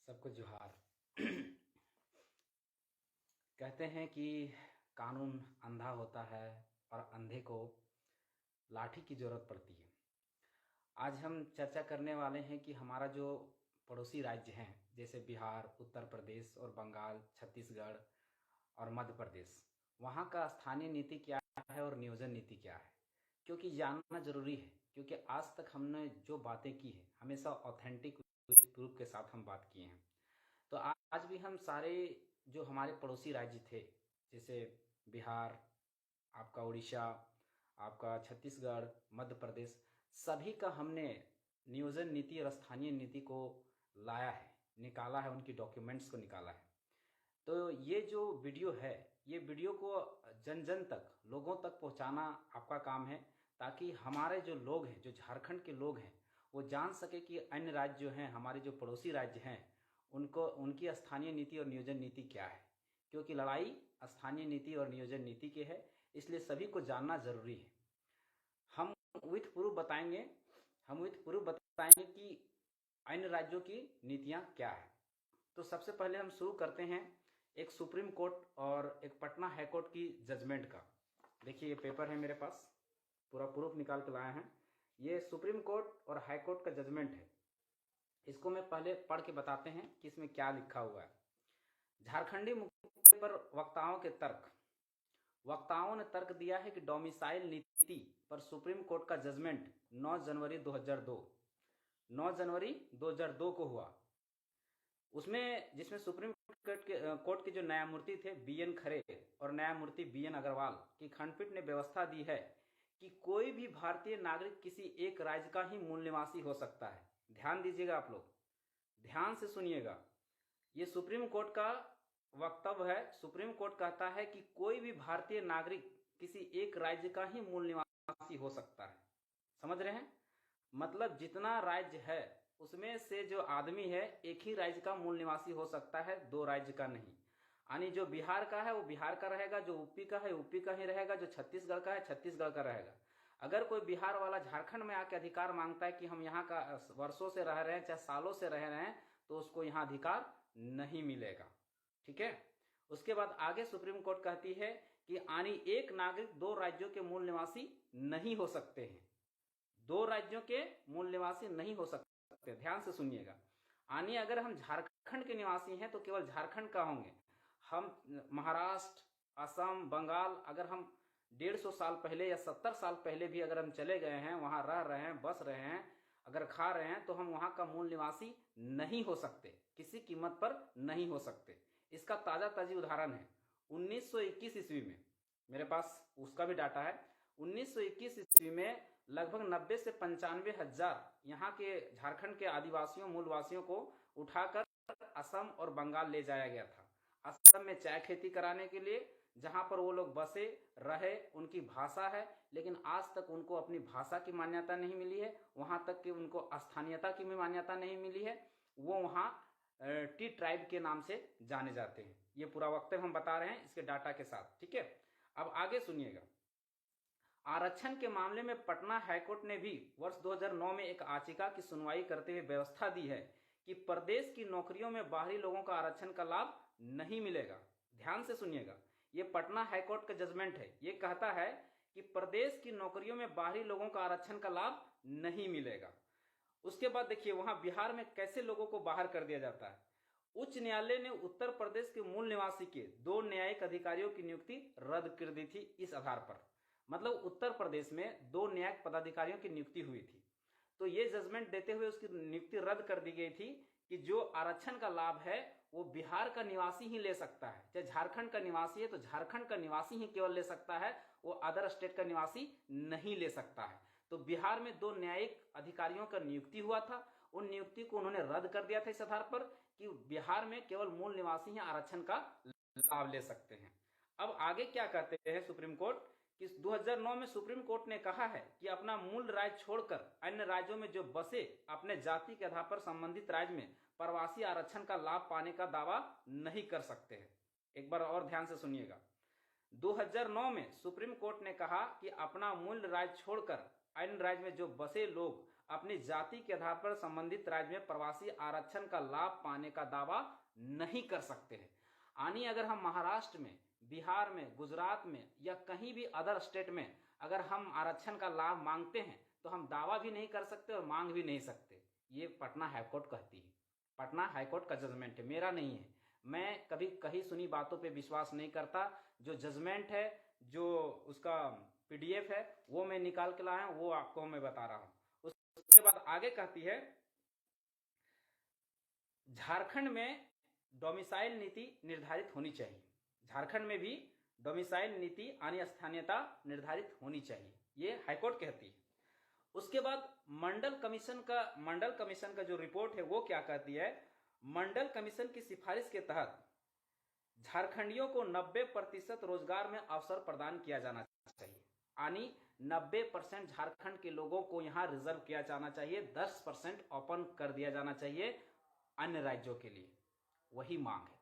सबको जोहार। कहते हैं कि कानून अंधा होता है और अंधे को लाठी की ज़रूरत पड़ती है। आज हम चर्चा करने वाले हैं कि हमारा जो पड़ोसी राज्य हैं जैसे बिहार, उत्तर प्रदेश और बंगाल, छत्तीसगढ़ और मध्य प्रदेश, वहाँ का स्थानीय नीति क्या है और नियोजन नीति क्या है, क्योंकि जानना ज़रूरी है। क्योंकि आज तक हमने जो बातें की है हमेशा ऑथेंटिक विद प्रूफ के साथ हम बात किए हैं। तो आज भी हम सारे जो हमारे पड़ोसी राज्य थे जैसे बिहार, आपका उड़ीसा, आपका छत्तीसगढ़, मध्य प्रदेश, सभी का हमने नियोजन नीति और स्थानीय नीति को लाया है, निकाला है, उनकी डॉक्यूमेंट्स को निकाला है। तो ये जो वीडियो है, ये वीडियो को जन जन तक, लोगों तक पहुंचाना आपका काम है, ताकि हमारे जो लोग हैं, जो झारखंड के लोग हैं, वो जान सके कि अन्य राज्य जो हैं, हमारे जो पड़ोसी राज्य हैं, उनको उनकी स्थानीय नीति और नियोजन नीति क्या है। क्योंकि लड़ाई स्थानीय नीति और नियोजन नीति की है, इसलिए सभी को जानना ज़रूरी है। हम विथ प्रूफ बताएंगे कि अन्य राज्यों की नीतियाँ क्या है। तो सबसे पहले हम शुरू करते हैं एक सुप्रीम कोर्ट और एक पटना हाई कोर्ट की जजमेंट का। देखिए ये पेपर है मेरे पास, पूरा प्रूफ निकाल के लाया है। ये सुप्रीम कोर्ट और हाई कोर्ट का जजमेंट है। इसको मैं पहले पढ़ के बताते हैं कि इसमें क्या लिखा हुआ है। झारखंडी मुद्दे पर वक्ताओं ने तर्क दिया है कि डोमिसाइल नीति पर सुप्रीम कोर्ट का जजमेंट 9 जनवरी 2002 को हुआ। उसमें जिसमें सुप्रीम कोर्ट के जो न्यायमूर्ति थे BN खरे और न्यायमूर्ति BN अग्रवाल की खंडपीठ ने व्यवस्था दी है कि कोई भी भारतीय नागरिक किसी एक राज्य का ही मूल निवासी हो सकता है। ध्यान दीजिएगा, आप लोग ध्यान से सुनिएगा। ये सुप्रीम कोर्ट का वक्तव्य है। सुप्रीम कोर्ट कहता है कि कोई भी भारतीय नागरिक किसी एक राज्य का ही मूल निवासी हो सकता है। समझ रहे हैं? मतलब जितना राज्य है उसमें से जो आदमी है एक ही राज्य का मूल निवासी हो सकता है, दो राज्य का नहीं। यानी जो बिहार का है वो बिहार का रहेगा, जो यूपी का है यूपी का ही रहेगा, जो छत्तीसगढ़ का है छत्तीसगढ़ का रहेगा। अगर कोई बिहार वाला झारखंड में आके अधिकार मांगता है कि हम यहाँ का वर्षों से रह रहे हैं, चाहे सालों से रह रहे हैं, तो उसको यहाँ अधिकार नहीं मिलेगा। ठीक है। उसके बाद आगे सुप्रीम कोर्ट कहती है कि यानी एक नागरिक दो राज्यों के मूल निवासी नहीं हो सकते हैं। दो राज्यों के मूल निवासी नहीं हो सकते। ध्यान से सुनिएगा। यानी अगर हम झारखंड के निवासी हैं तो केवल झारखंड का होंगे। हम महाराष्ट्र, असम, बंगाल, अगर हम 150 साल पहले या 70 साल पहले भी अगर हम चले गए हैं, वहां रह रहे हैं, बस रहे हैं, अगर खा रहे हैं, तो हम वहां का मूल निवासी नहीं हो सकते, किसी कीमत पर नहीं हो सकते। इसका ताजा उदाहरण है 1921 ईस्वी में, मेरे पास उसका भी डाटा है। 1921 ईस्वी में लगभग 90 से 95 हजार यहाँ के झारखंड के आदिवासियों, मूलवासियों को उठाकर असम और बंगाल ले जाया गया था। असम में चाय खेती कराने के लिए, जहां पर वो लोग बसे रहे, उनकी भाषा है, लेकिन आज तक उनको अपनी भाषा की मान्यता नहीं मिली है। वहां तक कि उनको स्थानीयता की भी मान्यता नहीं मिली है। वो वहां टी ट्राइब के नाम से जाने जाते हैं। ये पूरा वक्तव्य हम बता रहे हैं इसके डाटा के साथ। ठीक है। अब आगे सुनिएगा। आरक्षण के मामले में पटना हाईकोर्ट ने भी वर्ष 2009 में एक याचिका की सुनवाई करते हुए व्यवस्था दी है कि प्रदेश की नौकरियों में बाहरी लोगों का आरक्षण का लाभ नहीं मिलेगा। ध्यान से सुनिएगा, ये पटना हाईकोर्ट का जजमेंट है। ये कहता है कि प्रदेश की नौकरियों में बाहरी लोगों का आरक्षण का लाभ नहीं मिलेगा। उसके बाद देखिए वहां बिहार में कैसे लोगों को बाहर कर दिया जाता है। उच्च न्यायालय ने उत्तर प्रदेश के मूल निवासी के 2 न्यायिक अधिकारियों की नियुक्ति रद्द कर दी थी इस आधार पर। मतलब उत्तर प्रदेश में 2 न्यायिक पदाधिकारियों की नियुक्ति हुई थी, तो ये जजमेंट देते हुए उसकी नियुक्ति रद्द कर दी गई थी कि जो आरक्षण का लाभ है वो बिहार का निवासी ही ले सकता है। चाहे झारखंड का निवासी है तो झारखंड का निवासी ही केवल ले सकता है, वो अदर स्टेट का निवासी नहीं ले सकता है। तो बिहार में 2 न्यायिक अधिकारियों का नियुक्ति हुआ था, उन नियुक्ति को उन्होंने रद्द कर दिया था इस आधार पर कि बिहार में केवल मूल निवासी ही आरक्षण का लाभ ले सकते हैं। अब आगे क्या कहते हैं सुप्रीम कोर्ट कि 2009 में सुप्रीम कोर्ट ने कहा है कि अपना मूल राज्य छोड़कर अन्य राज्यों में जो बसे अपने जाति के आधार पर संबंधित राज्य में प्रवासी आरक्षण का लाभ पाने का दावा नहीं कर सकते हैं। एक बार और ध्यान से सुनिएगा। 2009 में सुप्रीम कोर्ट ने कहा कि अपना मूल राज्य छोड़कर अन्य राज्य में जो बसे लोग अपनी जाति के आधार पर संबंधित राज्य में प्रवासी आरक्षण का लाभ पाने का दावा नहीं कर सकते हैं। यानी अगर हम महाराष्ट्र में, बिहार में, गुजरात में या कहीं भी अदर स्टेट में अगर हम आरक्षण का लाभ मांगते हैं तो हम दावा भी नहीं कर सकते और मांग भी नहीं सकते। ये पटना हाईकोर्ट कहती है, पटना हाईकोर्ट का जजमेंट है, मेरा नहीं है। मैं कभी कहीं सुनी बातों पे विश्वास नहीं करता। जो जजमेंट है, जो उसका पीडीएफ है, वो मैं निकाल के लाया हूं, वो आपको मैं बता रहा हूं। उसके बाद आगे कहती है, झारखंड में डोमिसाइल नीति निर्धारित होनी चाहिए। झारखंड में भी डोमिसाइल नीति यानी स्थानीयता निर्धारित होनी चाहिए, ये हाईकोर्ट कहती है। उसके बाद मंडल कमीशन का जो रिपोर्ट है वो क्या कहती है, मंडल कमीशन की सिफारिश के तहत झारखंडियों को 90% रोजगार में अवसर प्रदान किया जाना चाहिए। यानी 90% झारखंड के लोगों को यहाँ रिजर्व किया जाना चाहिए, 10% ओपन कर दिया जाना चाहिए अन्य राज्यों के लिए, वही मांग है।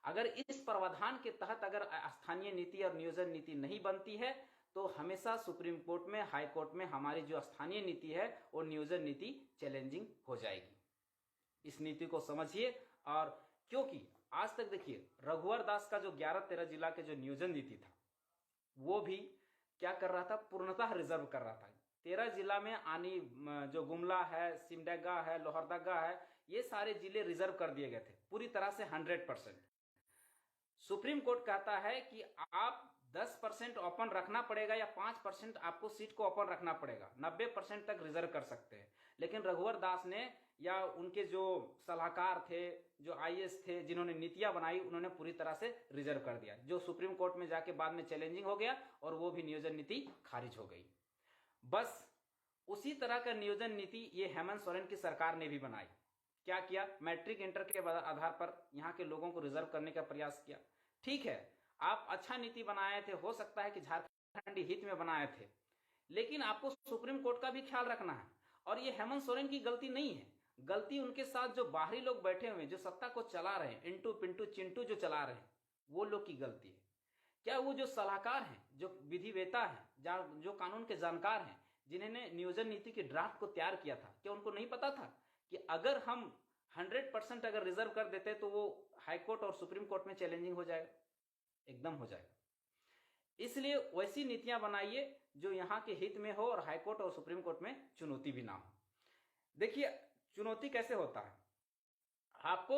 अगर इस प्रावधान के तहत अगर स्थानीय नीति और नियोजन नीति नहीं बनती है तो हमेशा सुप्रीम कोर्ट में, हाई कोर्ट में हमारी जो स्थानीय नीति है और नियोजन नीति चैलेंजिंग हो जाएगी। इस नीति को समझिए। और क्योंकि आज तक देखिए रघुवर दास का जो 11-13 जिला के जो नियोजन नीति था वो भी क्या कर रहा था, पूर्णतः रिजर्व कर रहा था। 13 जिला में आनी जो गुमला है, सिमडेगा है, लोहरदगा है, ये सारे जिले रिजर्व कर दिए गए थे पूरी तरह से 100%। सुप्रीम कोर्ट कहता है कि आप 10% ओपन रखना पड़ेगा या 5% आपको सीट को ओपन रखना पड़ेगा, 90% तक रिजर्व कर सकते हैं। लेकिन रघुवर दास ने या उनके जो सलाहकार थे, जो आईएएस थे, जिन्होंने नीतियां बनाई, उन्होंने पूरी तरह से रिजर्व कर दिया, जो सुप्रीम कोर्ट में जाके बाद में चैलेंजिंग हो गया और वो भी नियोजन नीति खारिज हो गई। बस उसी तरह का नियोजन नीति ये हेमंत सोरेन की सरकार ने भी बनाई। क्या किया, मैट्रिक इंटर के आधार पर यहाँ के लोगों को रिजर्व करने का प्रयास किया। ठीक है, आप अच्छा नीति बनाए थे, हो सकता है कि झारखंडी हित में बनाए थे, लेकिन आपको सुप्रीम कोर्ट का भी ख्याल रखना है। और ये हेमंत सोरेन की गलती नहीं है, गलती उनके साथ जो बाहरी लोग बैठे हुए हैं, जो सत्ता को चला रहे हैं, इंटू पिंटू चिंटू जो चला रहे हैं, वो लोग की गलती है। क्या वो जो सलाहकार हैं, जो विधिवेता है, जो कानून के जानकार हैं, जिन्होंने नियोजन नीति के ड्राफ्ट को तैयार किया था, क्या उनको नहीं पता था कि अगर हम 100% अगर रिजर्व कर देते तो वो हाईकोर्ट और सुप्रीम कोर्ट में चैलेंजिंग हो जाएगा, एकदम हो जाएगा। इसलिए वैसी नीतियां बनाइए जो यहाँ के हित में हो और हाईकोर्ट और सुप्रीम कोर्ट में चुनौती भी ना हो। देखिए चुनौती कैसे होता है, आपको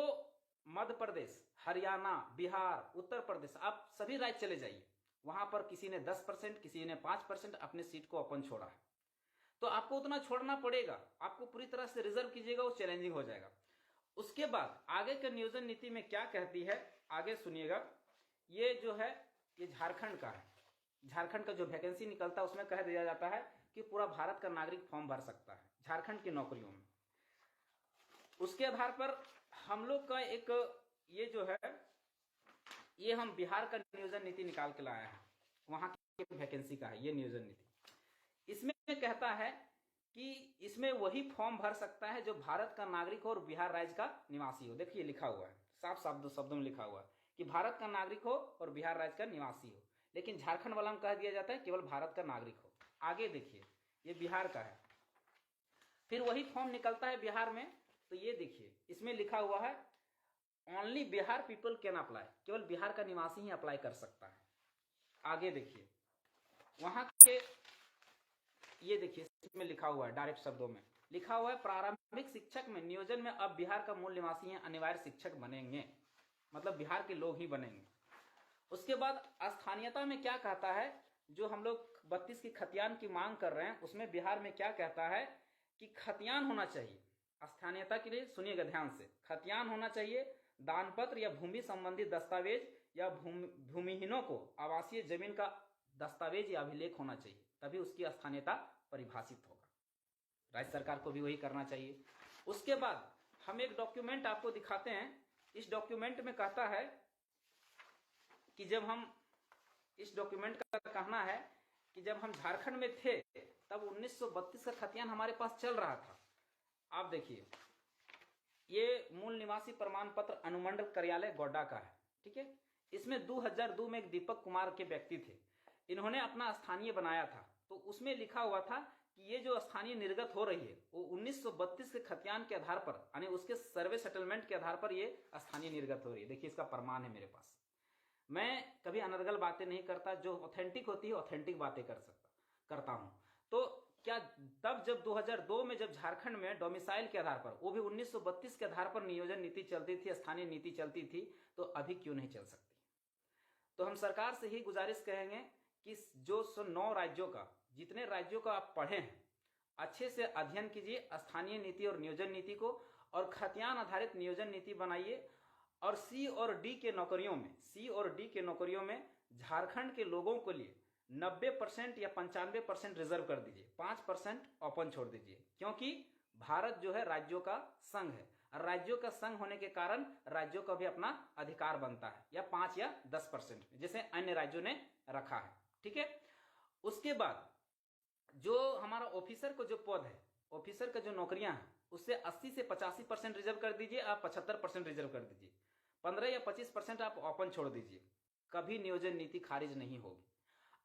मध्य प्रदेश, हरियाणा, बिहार, उत्तर प्रदेश, आप सभी राज्य चले जाइए, वहां पर किसी ने 10%, किसी ने 5% अपने सीट को ओपन छोड़ा है, तो आपको उतना छोड़ना पड़ेगा। आपको पूरी तरह से रिजर्व कीजिएगा, वो चैलेंजिंग हो जाएगा। उसके बाद आगे के नियोजन नीति में क्या कहती है, आगे सुनिएगा। ये जो है ये झारखंड का है, झारखंड का जो वैकेंसी निकलता है उसमें कह दिया जाता है कि पूरा भारत का नागरिक फॉर्म भर सकता है झारखंड की नौकरियों में। उसके आधार पर हम लोग का एक ये जो है, ये हम बिहार का नियोजन नीति निकाल के लाए हैं, वहां की वैकेंसी का है ये नियोजन नीति। इसमें कहता है कि इसमें वही फॉर्म भर सकता है जो भारत का नागरिक हो और बिहार राज्य का निवासी हो। देखिए लिखा हुआ है, साफ साफ शब्दों में लिखा हुआ है कि भारत का नागरिक हो और बिहार राज्य का निवासी हो, लेकिन झारखंड वाला में कह दिया जाता है केवल भारत का नागरिक हो। आगे देखिए ये बिहार का है, फिर वही फॉर्म निकलता है बिहार में, तो ये देखिए इसमें लिखा हुआ है only Bihar people can apply, केवल बिहार का निवासी ही अप्लाई कर सकता है। आगे देखिए वहां के, ये देखिए इसमें लिखा हुआ है, डायरेक्ट शब्दों में लिखा हुआ है प्रारंभिक शिक्षक में नियोजन में अब बिहार का मूल निवासी है अनिवार्य शिक्षक बनेंगे, मतलब बिहार के लोग ही बनेंगे। उसके बाद स्थानीयता में क्या कहता है, जो हम लोग 32 की खतियान की मांग कर रहे हैं उसमें बिहार में क्या कहता है कि खतियान होना चाहिए स्थानीयता के लिए। सुनिएगा ध्यान से, खतियान होना चाहिए, दानपत्र या भूमि संबंधी दस्तावेज या भूमिहीनों को आवासीय जमीन का दस्तावेज या अभिलेख होना चाहिए, तभी उसकी स्थानीयता परिभाषित होगा। राज्य सरकार को भी वही करना चाहिए। उसके बाद हम एक डॉक्यूमेंट आपको दिखाते हैं, इस डॉक्यूमेंट में कहता है कि जब हम, इस डॉक्यूमेंट का कहना है कि जब हम झारखंड में थे तब 1932 का खतियान हमारे पास चल रहा था। आप देखिए ये मूल निवासी प्रमाण पत्र अनुमंडल कार्यालय गोड्डा का है, ठीक है। इसमें 2002 में एक दीपक कुमार के व्यक्ति थे, इन्होंने अपना स्थानीय बनाया था, तो उसमें लिखा हुआ था कि ये जो स्थानीय निर्गत हो रही है वो 1932 के खतियान के आधार पर, यानी उसके सर्वे सेटलमेंट के आधार पर ये स्थानीय निर्गत हो रही है। देखिए इसका प्रमाण है मेरे पास। मैं कभी अनर्गल बातें नहीं करता, जो ऑथेंटिक होती है ऑथेंटिक बातें करता हूं। तो क्या तब जब 2002 में जब झारखंड में डोमिसाइल के आधार पर, वो भी 1932 के आधार पर नियोजन नीति चलती थी, स्थानीय नीति चलती थी, तो अभी क्यों नहीं चल सकती? तो हम सरकार से ही गुजारिश करेंगे कि जो 9 राज्यों का, जितने राज्यों का आप पढ़े हैं, अच्छे से अध्ययन कीजिए स्थानीय नीति और नियोजन नीति को, और खतियान आधारित नियोजन नीति बनाइए। और सी और डी के नौकरियों में झारखंड के लोगों के लिए 90% या 95% रिजर्व कर दीजिए, 5% ओपन छोड़ दीजिए, क्योंकि भारत जो है राज्यों का संघ है, और राज्यों का संघ होने के कारण राज्यों का भी अपना अधिकार बनता है, या 5 या 10% जैसे अन्य राज्यों ने रखा है। ठीक है। उसके बाद जो हमारा ऑफिसर को जो पद है, ऑफिसर का जो नौकरियां हैं, उससे 80 से 85% रिजर्व कर दीजिए, आप 75% रिजर्व कर दीजिए, 15 या 25% आप ओपन छोड़ दीजिए। कभी नियोजन नीति खारिज नहीं होगी।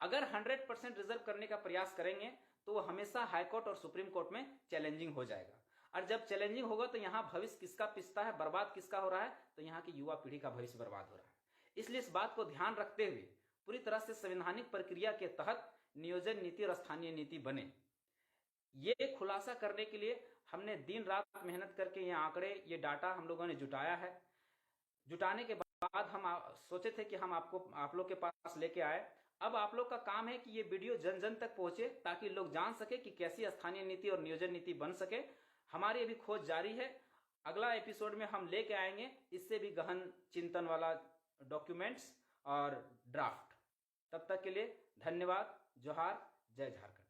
अगर 100% रिजर्व करने का प्रयास करेंगे तो वो हमेशा हाईकोर्ट और सुप्रीम कोर्ट में चैलेंजिंग हो जाएगा, और जब चैलेंजिंग होगा तो यहाँ भविष्य किसका पिसता है, बर्बाद किसका हो रहा है, तो यहाँ की युवा पीढ़ी का भविष्य बर्बाद हो रहा है। इसलिए इस बात को ध्यान रखते हुए पूरी तरह से संवैधानिक प्रक्रिया के तहत नियोजन नीति और स्थानीय नीति बने, ये खुलासा करने के लिए हमने दिन रात मेहनत करके ये आंकड़े, ये डाटा हम लोगों ने जुटाया है। जुटाने के बाद हम सोचे थे कि हम आप लोग के पास लेके आए। अब आप लोग का काम है कि ये वीडियो जन जन तक पहुंचे, ताकि लोग जान सके कि कैसी स्थानीय नीति और नियोजन नीति बन सके। हमारी अभी खोज जारी है। अगला एपिसोड में हम लेके आएंगे इससे भी गहन चिंतन वाला डॉक्यूमेंट्स और ड्राफ्ट। तब तक के लिए धन्यवाद। जोहार। जय झारखंड।